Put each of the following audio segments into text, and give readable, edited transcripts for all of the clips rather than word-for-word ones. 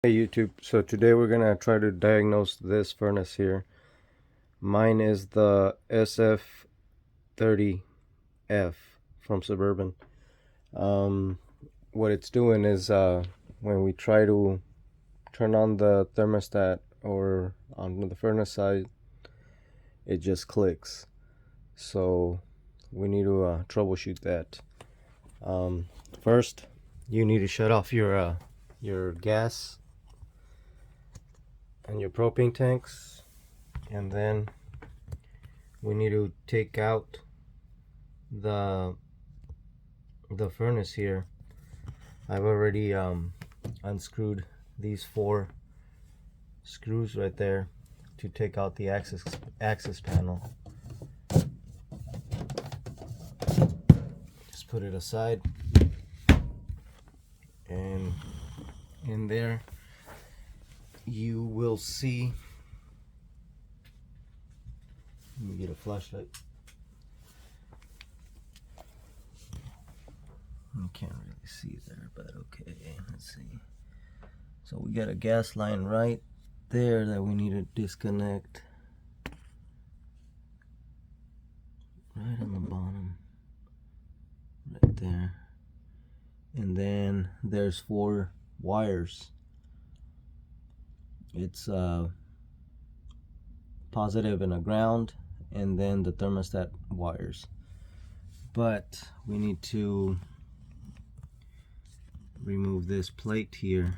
Hey YouTube, so today we're gonna try to diagnose this furnace here. Mine is the SF-30F from Suburban. What it's doing is when we try to turn on the thermostat or on the furnace side, it just clicks. So we need to troubleshoot that. First, you need to shut off your gas and your propane tanks, and then we need to take out the furnace here. I've already unscrewed these 4 screws right there to take out the access panel. Just put it aside, and in there you will see, let me get a flashlight. You can't really see there, but okay, let's see. So we got a gas line right there that we need to disconnect, right on the bottom, right there. And then there's 4 wires. It's positive and a ground, and then the thermostat wires. But we need to remove this plate here.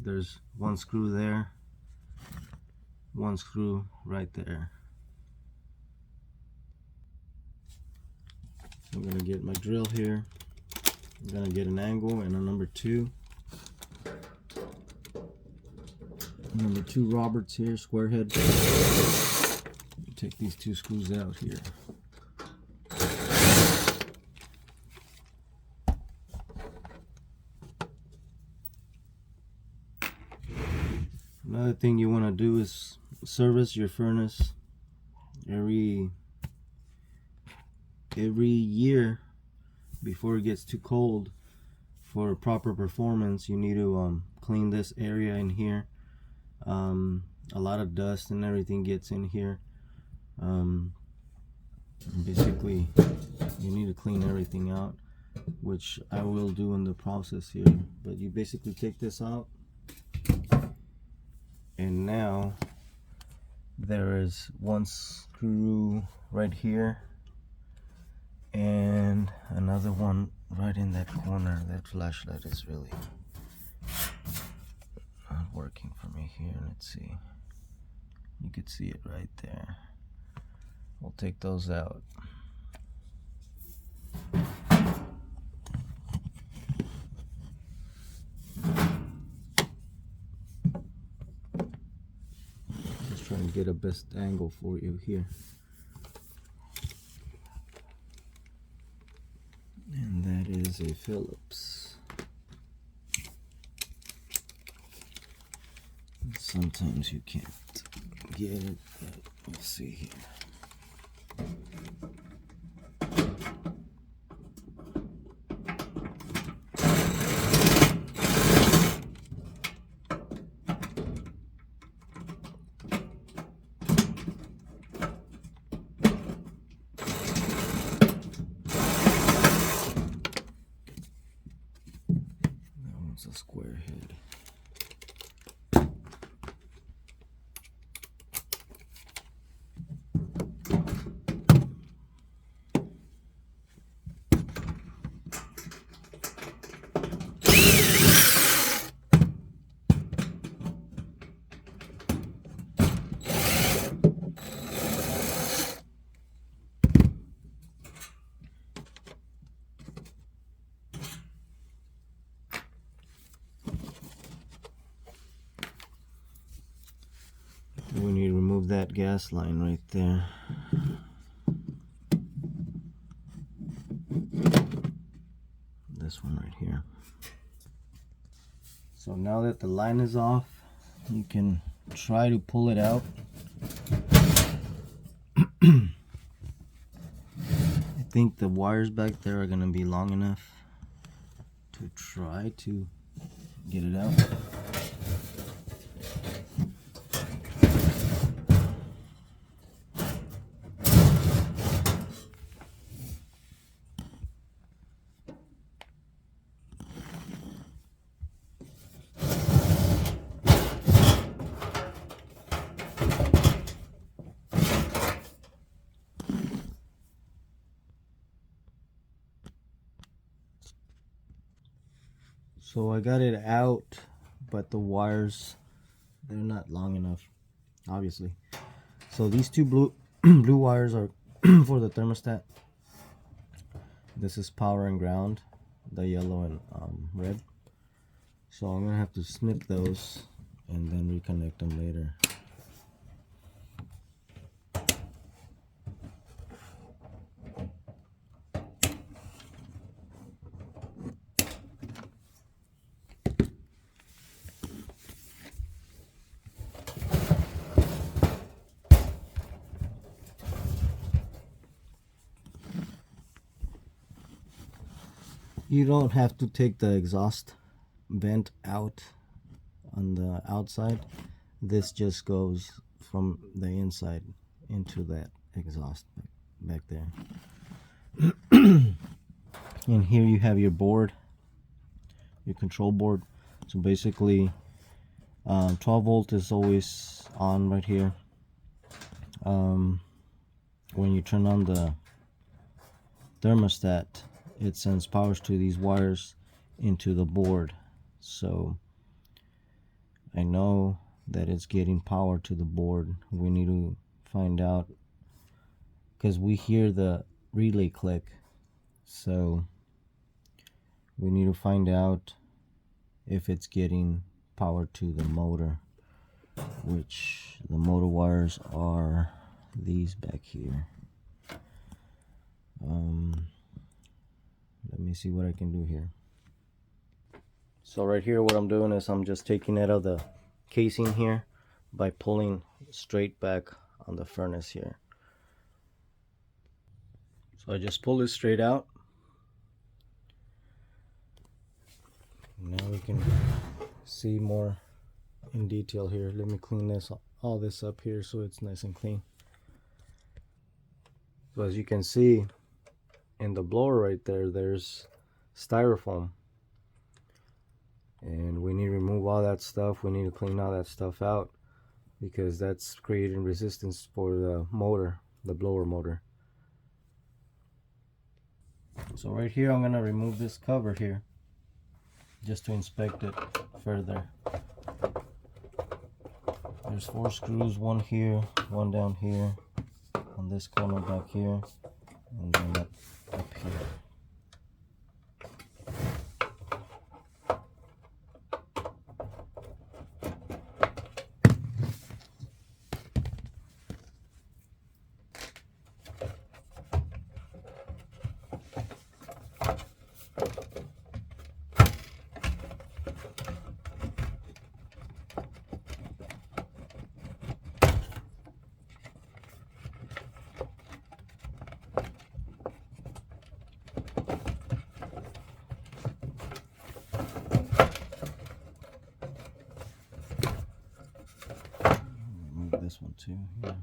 There's 1 screw there, 1 screw right there. I'm gonna get my drill here. I'm gonna get an angle and a number 2. Number 2 Roberts here, square head. Take these 2 screws out here. Another thing you want to do is service your furnace every year before it gets too cold. For proper performance, you need to clean this area in here. A lot of dust and everything gets in here. Basically, you need to clean everything out, which I will do in the process here. But you basically take this out, and now there is 1 screw right here and another one right in that corner. That flashlight is really not working for me here. Let's see, you could see it right there. We'll take those out. Just trying to get a best angle for you here. And that is a Phillips. Sometimes you can't get it, but we'll see here. That one's a square head. We need to remove that gas line right there. This one right here. So now that the line is off, you can try to pull it out. I think the wires back there are going to be long enough to try to get it out. So I got it out, but the wires, they're not long enough, obviously. So these two blue blue wires are for the thermostat. This is power and ground, the yellow and red. So I'm gonna have to snip those and then reconnect them later. You don't have to take the exhaust vent out on the outside. This just goes from the inside into that exhaust back there. And here you have your board, your control board. So basically 12 volt is always on right here. When you turn on the thermostat, it sends power to these wires into the board. So I know that it's getting power to the board. We need to find out, because we hear the relay click, so we need to find out if it's getting power to the motor, which the motor wires are these back here. Let me see what I can do here. So right here, what I'm doing is I'm just taking it out of the casing here by pulling straight back on the furnace here. So I just pull it straight out. Now we can see more in detail here. Let me clean all this up here so it's nice and clean. So as you can see in the blower right there, there's styrofoam, and we need to remove all that stuff. We need to clean all that stuff out, because that's creating resistance for the motor, the blower motor. So right here, I'm gonna remove this cover here just to inspect it further. There's 4 screws, one here, one down here, on this corner back here, and then up here. This one too. Yeah.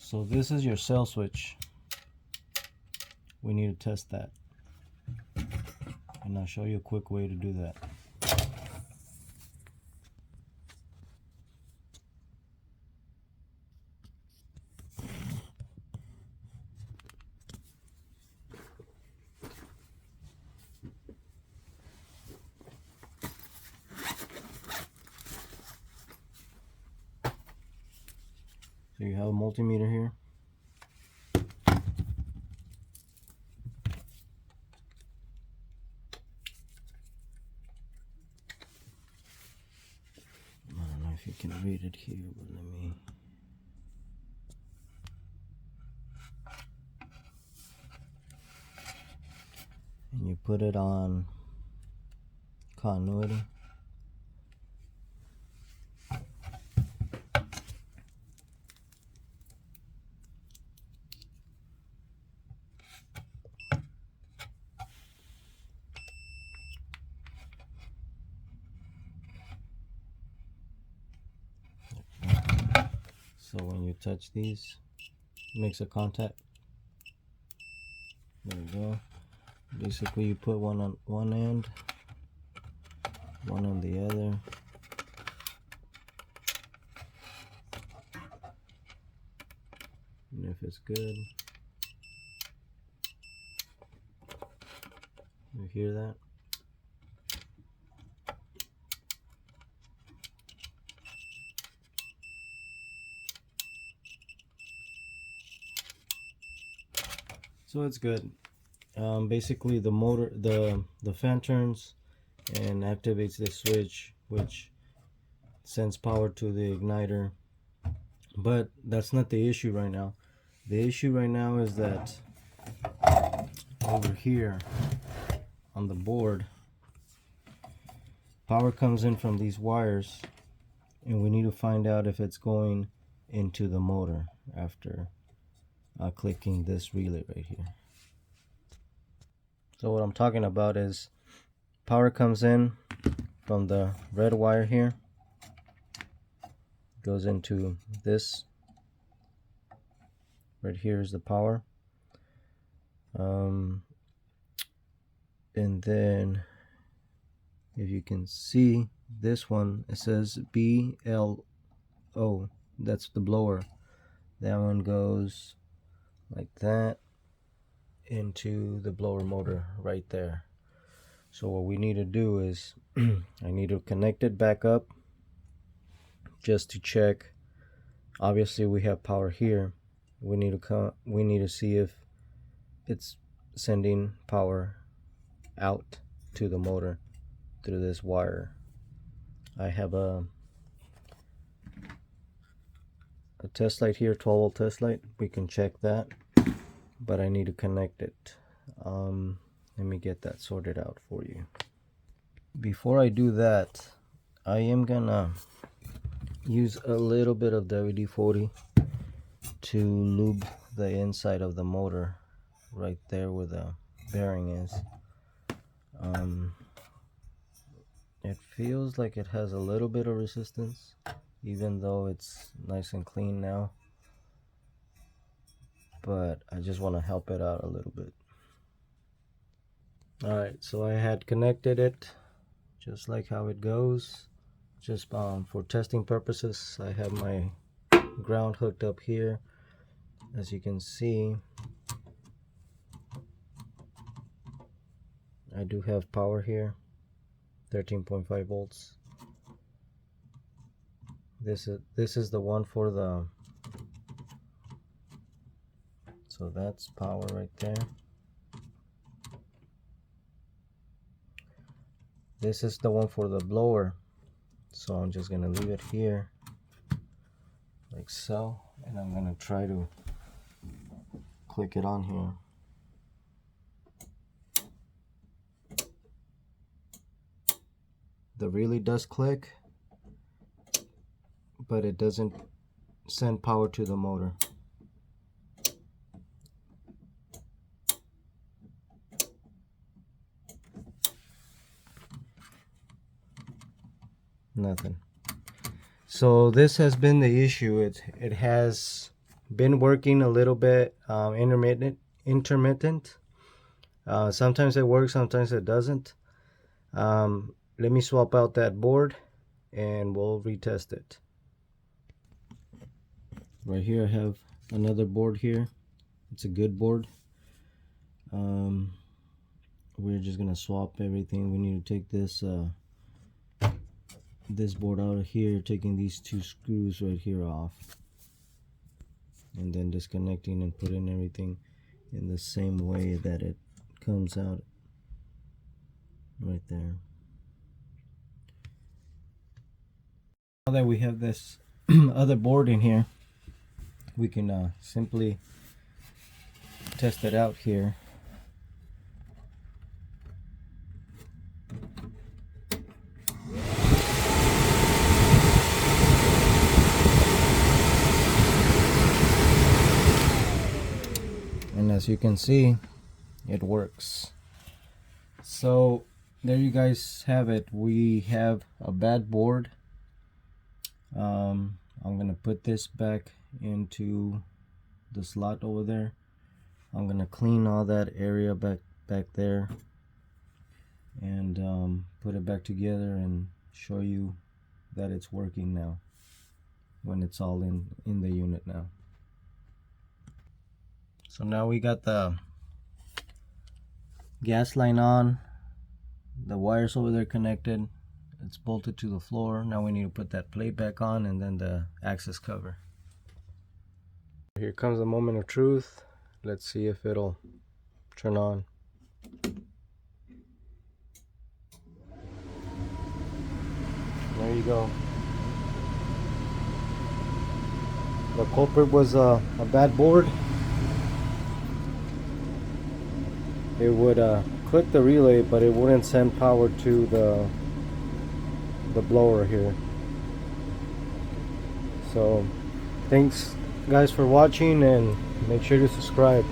So this is your cell switch. We need to test that, and I'll show you a quick way to do that. So you have a multimeter here. I don't know if you can read it here, but let me. And you put it on continuity. So when you touch these, it makes a contact. There we go. Basically you put one on one end, one on the other. And if it's good, you hear that? So it's good. Basically the motor, the fan turns and activates the switch, which sends power to the igniter. But that's not the issue right now. The issue right now is that over here on the board, power comes in from these wires, and we need to find out if it's going into the motor after clicking this relay right here. So what I'm talking about is power comes in from the red wire here, goes into this. Right here is the power. And then if you can see this one, it says BLO, that's the blower. That one goes like that into the blower motor right there. So what we need to do is I need to connect it back up just to check. Obviously we have power here. We need to see if it's sending power out to the motor through this wire. I have a test light here, 12-volt test light. We can check that, but I need to connect it. Let me get that sorted out for you. Before I do that, I am gonna use a little bit of WD-40 to lube the inside of the motor right there where the bearing is. It feels like it has a little bit of resistance, even though it's nice and clean now, but I just want to help it out a little bit. Alright, so I had connected it just like how it goes. Just for testing purposes, I have my ground hooked up here. As you can see, I do have power here, 13.5 volts. This is the one for the, so that's power right there. This is the one for the blower, so I'm just gonna leave it here like so, and I'm gonna try to click it on here. The relay does click, but it doesn't send power to the motor. Nothing. So this has been the issue. It has been working a little bit intermittent. Sometimes it works, sometimes it doesn't. Let me swap out that board and we'll retest it. Right here I have another board here. It's a good board. We're just gonna swap everything. We need to take this board out of here, taking these two screws right here off, and then disconnecting and putting everything in the same way that it comes out right there. Now that we have this other board in here, we can simply test it out here. And as you can see, it works. So there you guys have it. We have a bad board. I'm gonna put this back into the slot over there. I'm gonna clean all that area back there and put it back together and show you that it's working now when it's all in the unit now. So now we got the gas line on, the wires over there connected, it's bolted to the floor. Now we need to put that plate back on and then the access cover. Here comes the moment of truth. Let's see if it'll turn on. There you go. The culprit was a bad board. It would click the relay, but it wouldn't send power to the blower here. So thanks guys for watching, and make sure to subscribe.